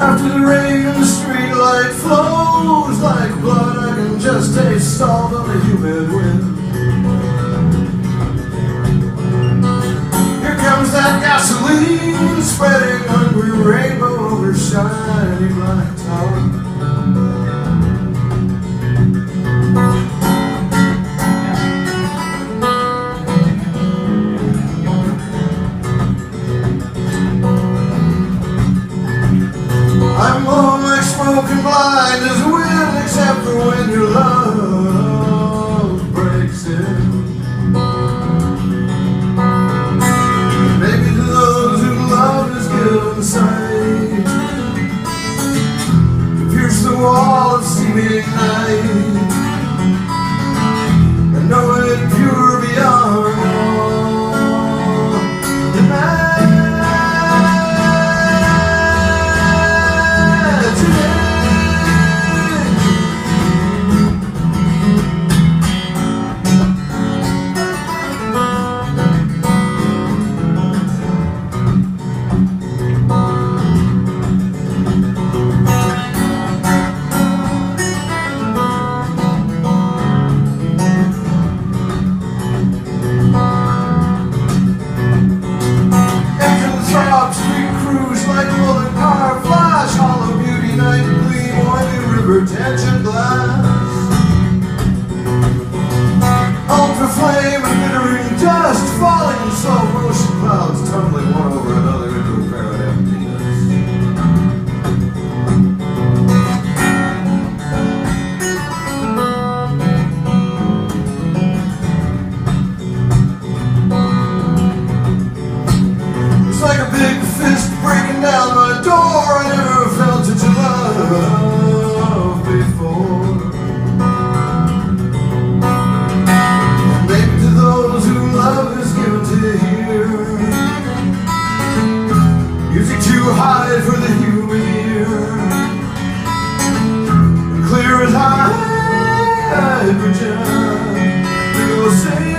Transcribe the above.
After the rain and the street light flows like blood, I can just taste salt on the humid wind. Here comes that gasoline, spreading hungry rainbow over shiny black tower. I'm blown like smoke and blind as wind, except for when your love breaks in. Maybe to those who love is given sight to pierce the wall of seeming night and know it pure beyond all denial. Tension glass, ultra flame and glittering dust, falling in slow motion clouds, tumbling one over another into a apparent emptiness. It's like a big fist breaking down my door. I never felt such a love before. Maybe to those who love is given to hear music too high for the human ear, and clear as hydrogen they go sing.